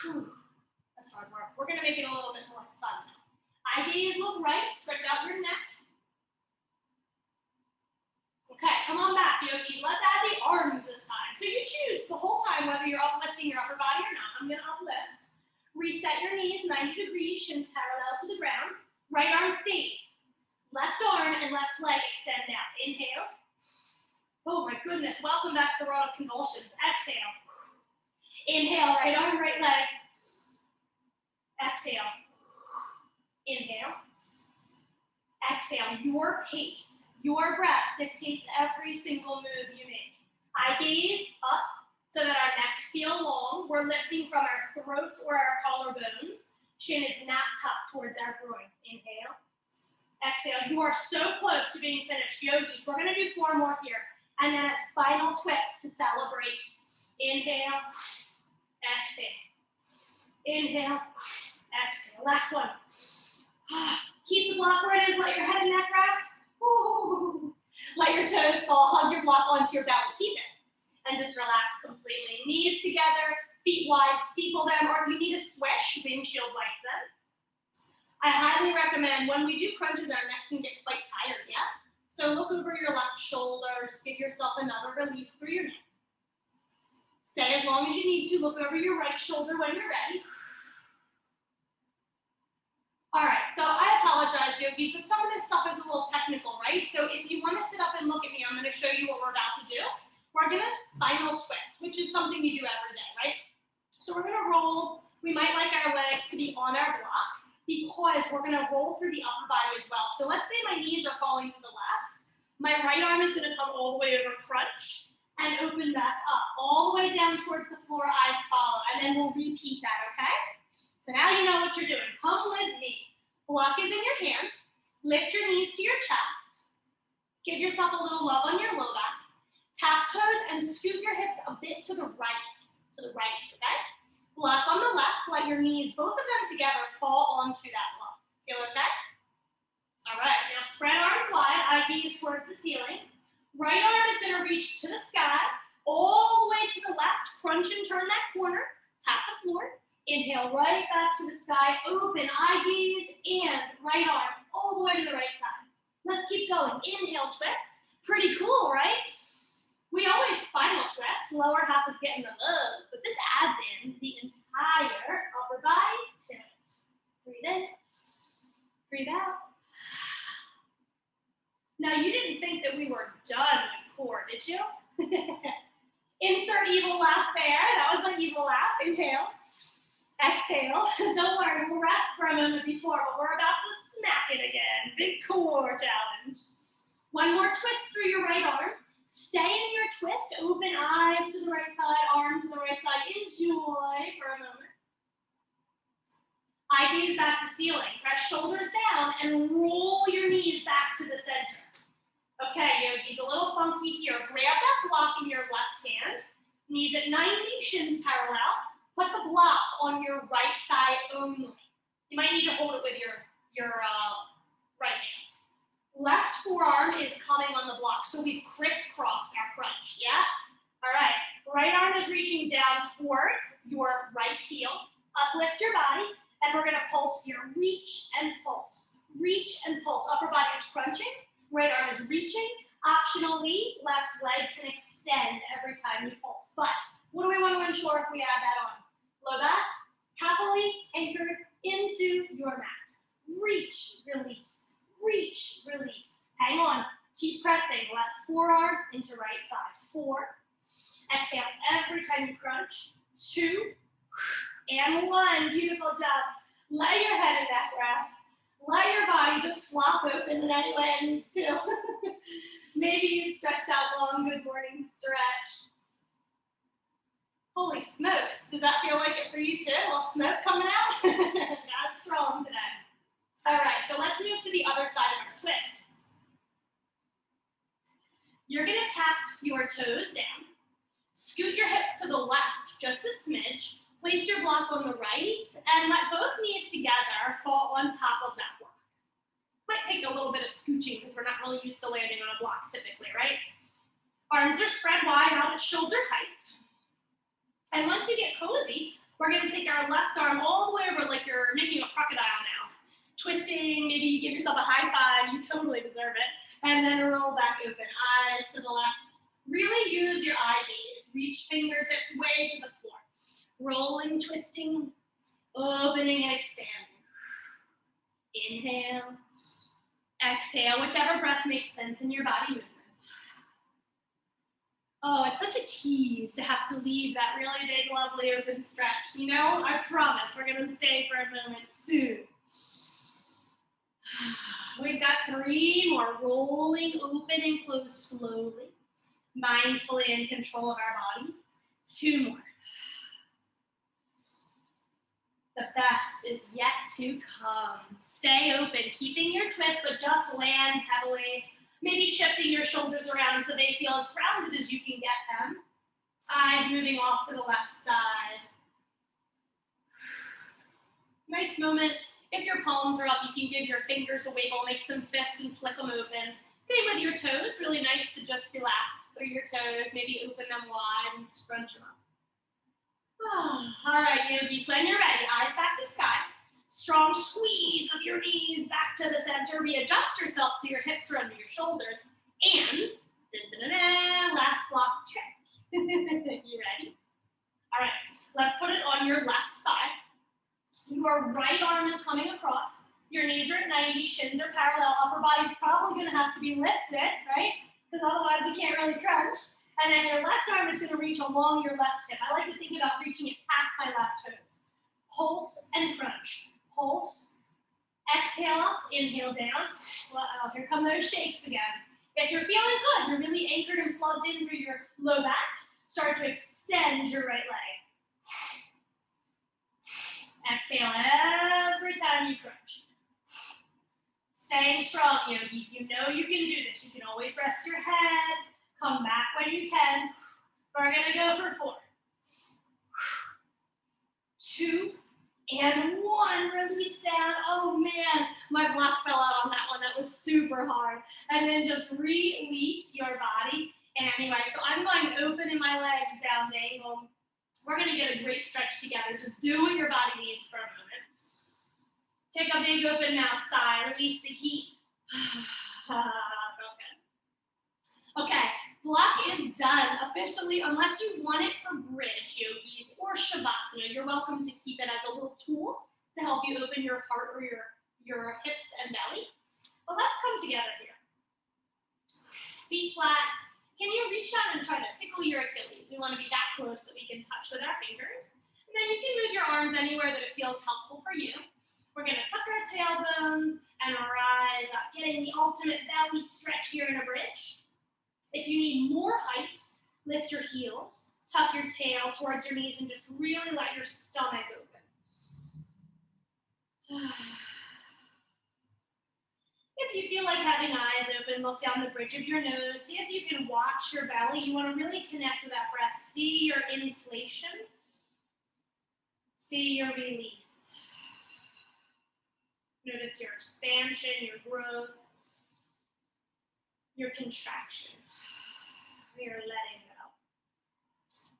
Whew. That's hard work. We're going to make it a little bit more fun now. Eye gaze, look right. Stretch out your neck. Okay, come on back, yogis. Let's add the arms this time. So you choose the whole time whether you're uplifting your upper body or not. I'm going to uplift. Reset your knees 90 degrees, shins parallel to the ground. Right arm stays. Left arm and left leg extend down. Inhale. Oh my goodness, welcome back to the world of convulsions. Exhale. Inhale, right arm, right leg. Exhale. Inhale. Exhale. Your pace, your breath dictates every single move you make. Eye gaze up so that our necks feel long. We're lifting from our throats or our collarbones. Chin is not tucked towards our groin. Inhale. Exhale. You are so close to being finished. Yogis, we're going to do 4 more here. And then a spinal twist to celebrate. Inhale. Exhale. Inhale. Exhale. Last one. Keep the block where it is. Let your head and neck rest. Ooh. Let your toes fall. Hug your block onto your belly. Keep it. And just relax completely. Knees together, feet wide, steeple them, or if you need a swish, windshield wipe them. I highly recommend when we do crunches, our neck can get quite tired, yeah? So look over your left shoulders, give yourself another release through your neck. Stay as long as you need to. Look over your right shoulder when you're ready. All right, so I apologize, yogis, but some of this stuff is a little technical, right? So if you want to sit up and look at me, I'm going to show you what we're about to do. We're going to spinal twist, which is something you do every day, right? So we're going to roll. We might like our legs to be on our block because we're going to roll through the upper body as well. So let's say my knees are falling to the left. My right arm is going to come all the way over crunch and open back up, all the way down towards the floor, eyes follow, and then we'll repeat that, okay? So now you know what you're doing. Come with me. Block is in your hand. Lift your knees to your chest. Give yourself a little love on your low back. Tap toes and scoot your hips a bit to the right, okay? Block on the left, let your knees, both of them together, fall onto that block. Feel okay? All right, now spread arms wide, eye gaze towards the ceiling. Right arm is gonna reach to the sky, all the way to the left, crunch and turn that corner, tap the floor. Inhale right back to the sky, open, eye gaze, and right arm all the way to the right side. Let's keep going. Inhale, twist. Pretty cool, right? We always spinal twist. Lower half is getting the love, but this adds in the entire upper body tilt. Breathe in, breathe out. Now, you didn't think that we were done with core, did you? Insert evil laugh there. That was my evil laugh. Inhale. Exhale. Don't worry, we'll rest for a moment before, but we're about to smack it again. Big core challenge. One more twist through your right arm. Stay in your twist. Open eyes to the right side, arm to the right side. Enjoy for a moment. Eye gaze back to ceiling. Press shoulders down and roll your knees back to the center. Okay, yogis, a little funky here. Grab that block in your left hand. Knees at 90, shins parallel. Put the block on your right thigh only. You might need to hold it with your right hand. Left forearm is coming on the block, so we've crisscrossed our crunch, yeah? All right, right arm is reaching down towards your right heel. Uplift your body, and we're gonna pulse here. Reach and pulse. Reach and pulse. Upper body is crunching, right arm is reaching. Optionally, left leg can extend every time you pulse. But what do we want to ensure if we add that on? Low back, happily anchored into your mat. Reach, release. Reach, release. Hang on. Keep pressing left forearm into right thigh. 4. Exhale every time you crunch. 2 and 1. Beautiful job. Let your head and neck rest. Let your body just flop open in any way it needs to. Maybe you stretched out long. Good morning stretch. Holy smokes. Does that feel like it for you too? A little smoke coming out? That's strong today. All right, so let's move to the other side of our twists. You're going to tap your toes down. Scoot your hips to the left just a smidge. Place your block on the right and let both knees together fall on top of that block. Might take a little bit of scooching because we're not really used to landing on a block typically, right? Arms are spread wide out at shoulder height. And once you get cozy, we're going to take our left arm all the way over like you're making a crocodile now. Twisting, maybe you give yourself a high five, you totally deserve it. And then roll back open, eyes to the left. Really use your eye gaze. Reach fingertips way to the floor. Rolling, twisting, opening and expanding. Inhale, exhale, whichever breath makes sense in your body movements. Oh, it's such a tease to have to leave that really big, lovely open stretch. You know, I promise we're going to stay for a moment soon. We've got 3 more. Rolling, open, and close slowly. Mindfully in control of our bodies. 2 more. The best is yet to come. Stay open, keeping your twist, but just land heavily. Maybe shifting your shoulders around so they feel as grounded as you can get them. Eyes moving off to the left side. Nice moment. If your palms are up, you can give your fingers a wiggle, make some fists and flick them open. Same with your toes. Really nice to just relax through your toes. Maybe open them wide and scrunch them up. All right, yogis, when you're ready, eyes back to sky. Strong squeeze of your knees back to the center. Readjust yourself so your hips are under your shoulders. And, last block trick. You ready? All right, let's put it on your left thigh. Your right arm is coming across. Your knees are at 90, shins are parallel. Upper body's probably going to have to be lifted, right? Because otherwise we can't really crunch. And then your left arm is going to reach along your left hip. I like to think about reaching it past my left toes. Pulse and crunch. Pulse. Exhale up, inhale down. Wow, here come those shakes again. If you're feeling good, you're really anchored and plugged in through your low back, start to extend your right leg. Exhale every time you crunch. Staying strong, yogis. You know you can do this. You can always rest your head. Come back when you can. We're going to go for 4. 2 and 1. Release down. Oh, man. My block fell out on that one. That was super hard. And then just release your body. Anyway, so I'm going open in my legs down the angle. We're going to get a great stretch together. Just do what your body needs for a moment. Take a big open mouth sigh. Release the heat. Okay, block is done officially, unless you want it for bridge, yogis, or shavasana. You're welcome to keep it as a little tool to help you open your heart or your hips and belly. But let's come together here. Feet flat. Can you reach out and try to tickle your Achilles? We want to be that close that we can touch with our fingers. And then you can move your arms anywhere that it feels helpful for you. We're going to tuck our tailbones and rise up, getting the ultimate belly stretch here in a bridge. If you need more height, lift your heels, tuck your tail towards your knees, and just really let your stomach open. If you feel like having eyes open, look down the bridge of your nose. See if you can watch your belly. You want to really connect with that breath. See your inflation. See your release. Notice your expansion, your growth, your contraction. You're letting go.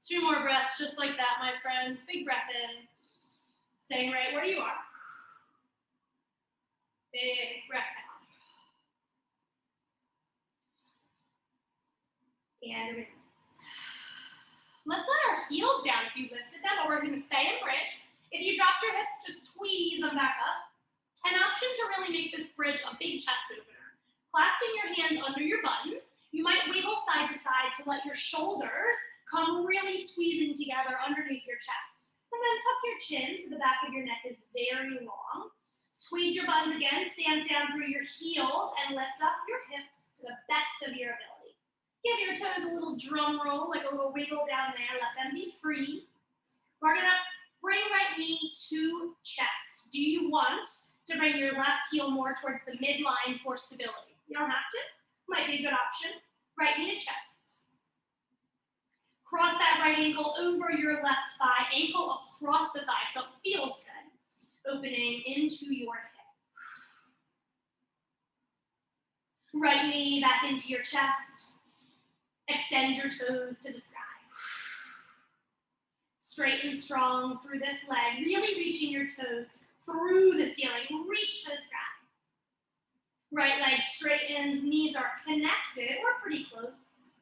2 more breaths just like that, my friends. Big breath in. Staying right where you are. Big breath out. And release. Let's let our heels down if you lifted them, or we're going to stay in bridge. If you dropped your hips, just squeeze them back up. An option to really make this bridge a big chest opener. Clasping your hands under your buttons, you might wiggle side to side to let your shoulders come really squeezing together underneath your chest. And then tuck your chin so the back of your neck is very long. Squeeze your buns again, stamp down through your heels, and lift up your hips to the best of your ability. Give your toes a little drum roll, like a little wiggle down there. Let them be free. We're going to bring right knee to chest. Do you want to bring your left heel more towards the midline for stability? You don't have to. Might be a good option. Right knee to chest. Cross that right ankle over your left thigh, ankle across the thigh, so it feels good. Opening into your hip. Right knee back into your chest. Extend your toes to the sky. Straight and strong through this leg, really reaching your toes through the ceiling. Reach to the sky. Right leg straightens, knees are connected or pretty close.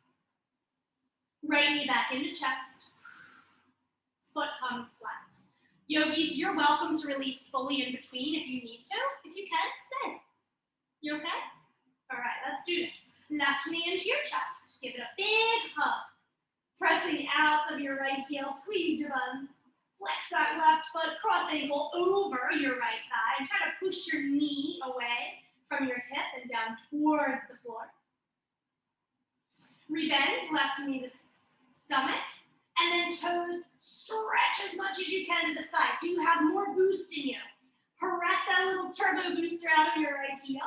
Right knee back into chest. Foot comes flat. Yogis, you're welcome to release fully in between if you need to. If you can, stay. You okay? All right, let's do this. Left knee into your chest. Give it a big hug. Pressing out of your right heel, squeeze your buns. Flex that left foot, cross ankle over your right thigh, and try to push your knee away from your hip and down towards the floor. Rebend, left knee to stomach, and then toes stretch as much as you can to the side. Do you have more boost in you? Press that little turbo booster out of your right heel.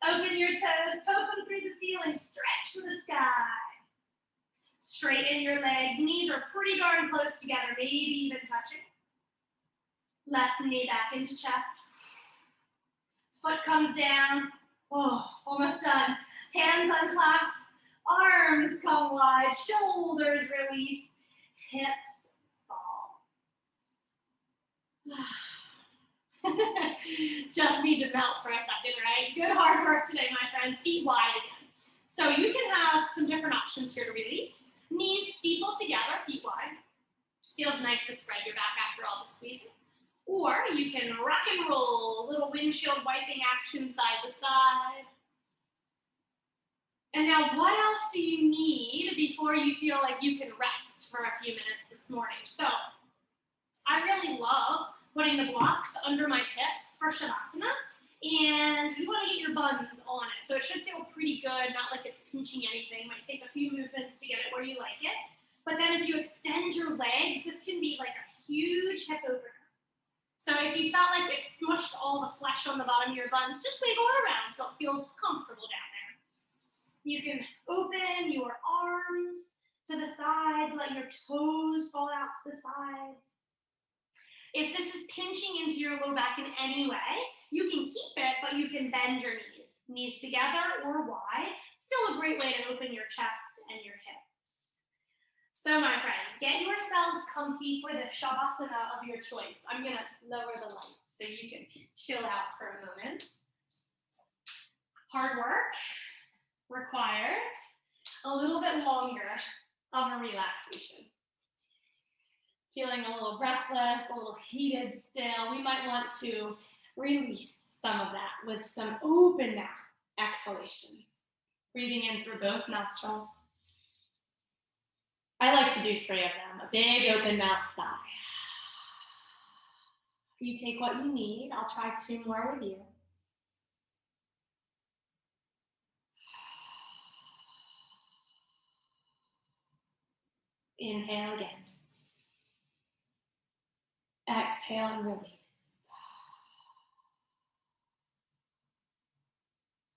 Open your toes, poke them through the ceiling, stretch to the sky. Straighten your legs, knees are pretty darn close together, maybe even touching. Left knee back into chest. Foot comes down. Oh, almost done. Hands unclasp, arms come wide, shoulders release, hips fall. Just need to melt for a second, right? Good hard work today, my friends. Feet wide again. So you can have some different options here to release. Knees steeple together, feet wide. Feels nice to spread your back after all the squeezing. Or you can rock and roll, little windshield wiping action side to side. And now what else do you need before you feel like you can rest for a few minutes this morning? So I really love putting the blocks under my hips for Shavasana. And you want to get your buns on it. So it should feel pretty good, not like it's pinching anything. Might take a few movements to get it where you like it. But then if you extend your legs, this can be like a huge hip opener. So if you felt like it smushed all the flesh on the bottom of your buns, just wiggle it around so it feels comfortable down there. You can open your arms to the sides, let your toes fall out to the sides. If this is pinching into your low back in any way, you can keep it, but you can bend your knees. Knees together or wide. Still a great way to open your chest and your hips. So my friends, get yourselves comfy for the Shavasana of your choice. I'm going to lower the lights so you can chill out for a moment. Hard work requires a little bit longer of a relaxation. Feeling a little breathless, a little heated still, we might want to release some of that with some open mouth exhalations. Breathing in through both nostrils. I like to do 3 of them. A big open mouth sigh. You take what you need. I'll try 2 more with you. Inhale again. Exhale and release.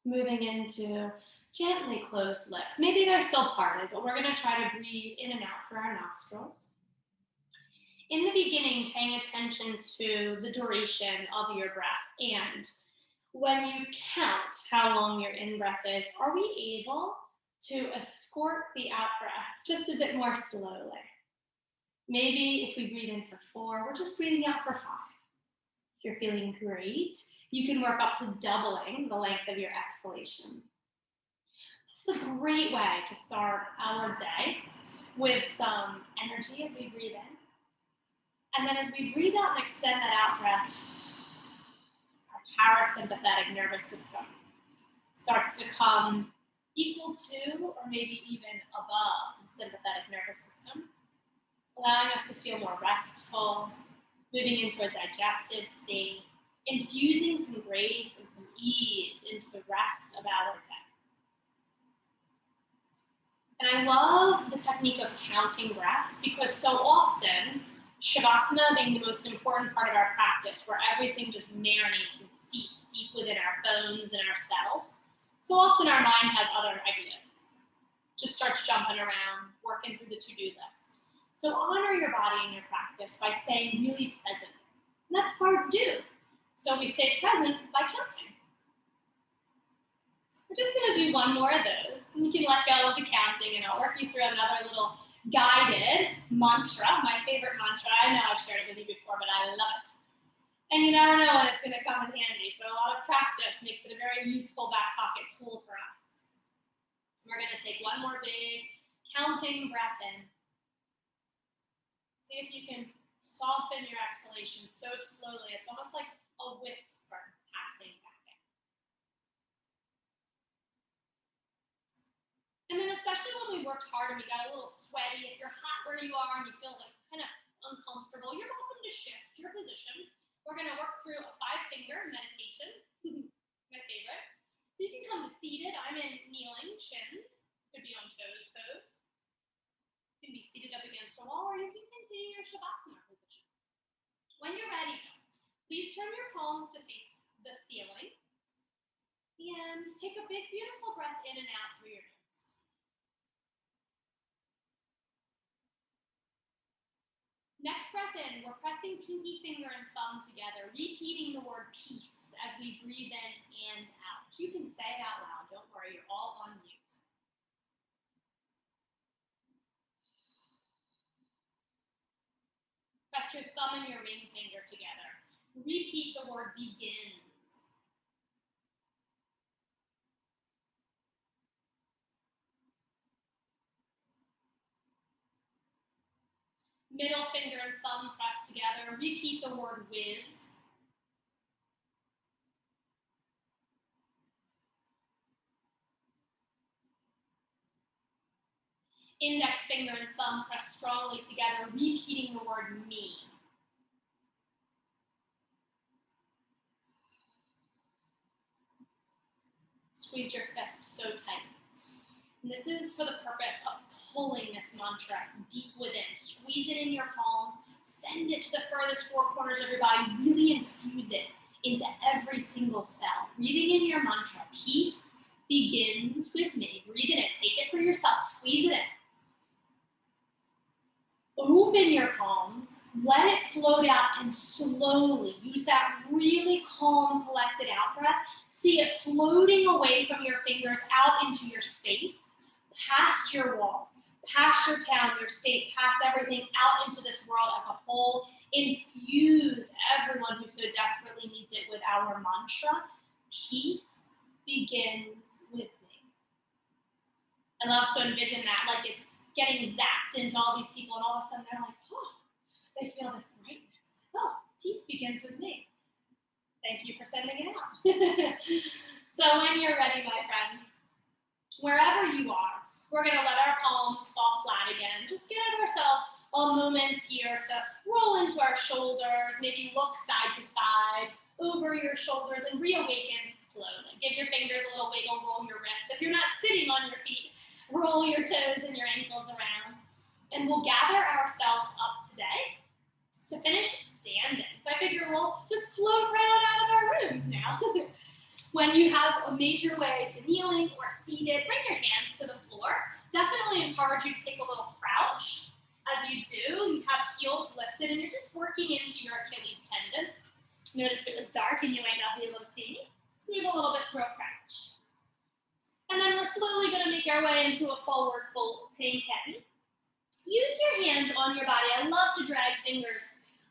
Moving into gently closed lips. Maybe they're still parted, but we're going to try to breathe in and out through our nostrils. In the beginning, paying attention to the duration of your breath. And when you count how long your in-breath is, are we able to escort the out-breath just a bit more slowly? Maybe if we breathe in for 4, we're just breathing out for 5. If you're feeling great, you can work up to doubling the length of your exhalation. This is a great way to start our day with some energy as we breathe in. And then as we breathe out and extend that out breath, our parasympathetic nervous system starts to come equal to or maybe even above the sympathetic nervous system, allowing us to feel more restful, moving into a digestive state, infusing some grace and some ease into the rest of our day. And I love the technique of counting breaths because so often, Shavasana being the most important part of our practice, where everything just marinates and seeps deep within our bones and our cells, so often our mind has other ideas. Just starts jumping around, working through the to-do list. So honor your body in your practice by staying really present. And that's hard to do. So we stay present by counting. We're just going to do one more of those. And you can let go of the counting, and I'll work you through another little guided mantra, my favorite mantra. I know I've shared it with you before, but I love it. And you never know when it's going to come in handy. So a lot of practice makes it a very useful back pocket tool for us. So we're going to take one more big counting breath in. See if you can soften your exhalation so slowly. It's almost like a whisper passing back in. And then especially when we worked hard and we got a little sweaty, if you're hot where you are and you feel like kind of uncomfortable, you're welcome to shift your position. We're going to work through a 5-finger meditation, my favorite. So you can come to seated. I'm in kneeling, shins. Could be on toes pose. You can be seated up against a wall, or you can continue your Shavasana position. When you're ready, please turn your palms to face the ceiling. And take a big, beautiful breath in and out through your nose. Next breath in, we're pressing pinky finger and thumb together, repeating the word peace as we breathe in and out. You can say it out loud, don't worry, you're all on mute. Press your thumb and your ring finger together. Repeat the word begins. Middle finger and thumb pressed together. Repeat the word with. Index finger and thumb pressed strongly together, repeating the word me. Squeeze your fist so tight. And this is for the purpose of pulling this mantra deep within. Squeeze it in your palms, send it to the furthest 4 corners of your body, really infuse it into every single cell. Breathing in your mantra, peace begins with me. Breathe it in, take it for yourself, squeeze it in. Open your palms, let it float out, and slowly use that really calm, collected out breath. See it floating away from your fingers out into your space, past your walls, past your town, your state, past everything, out into this world as a whole. Infuse everyone who so desperately needs it with our mantra. Peace begins with me. I love to envision that, like it's getting zapped into all these people, and all of a sudden they're like, oh, they feel this brightness. Oh, peace begins with me. Thank you for sending it out. So when you're ready, my friends, wherever you are, we're going to let our palms fall flat again. Just give ourselves a moment here to roll into our shoulders, maybe look side to side, over your shoulders, and reawaken slowly. Give your fingers a little wiggle, roll your wrists. If you're not sitting on your feet, roll your toes and your ankles around. And we'll gather ourselves up today to finish standing. So I figure we'll just float right on out of our rooms now. When you have a major way to kneeling or seated, bring your hands to the floor. Definitely encourage you to take a little crouch. As you do, you have heels lifted and you're just working into your Achilles tendon. Noticed it was dark and you might not be able to see me. Just move a little bit through a crouch. And then we're slowly going to make our way into a forward fold. Hang heavy. Use your hands on your body. I love to drag fingers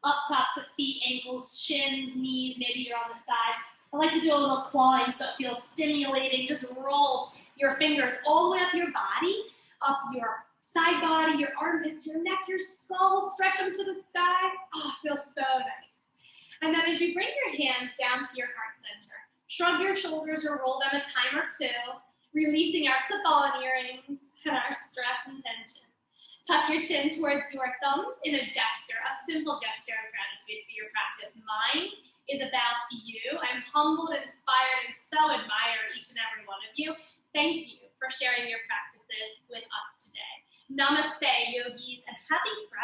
up tops of feet, ankles, shins, knees. Maybe you're on the sides. I like to do a little clawing so it feels stimulating. Just roll your fingers all the way up your body, up your side body, your armpits, your neck, your skull. Stretch them to the sky. Oh, it feels so nice. And then as you bring your hands down to your heart center, Shrug your shoulders or roll them a time or two, releasing our clip-on earrings and our stress and tension. Tuck your chin towards your thumbs in a gesture, a simple gesture of gratitude for your practice. Mine is about you. I'm humbled, inspired, and so admire each and every one of you. Thank you for sharing your practices with us today. Namaste, yogis, and happy Friday.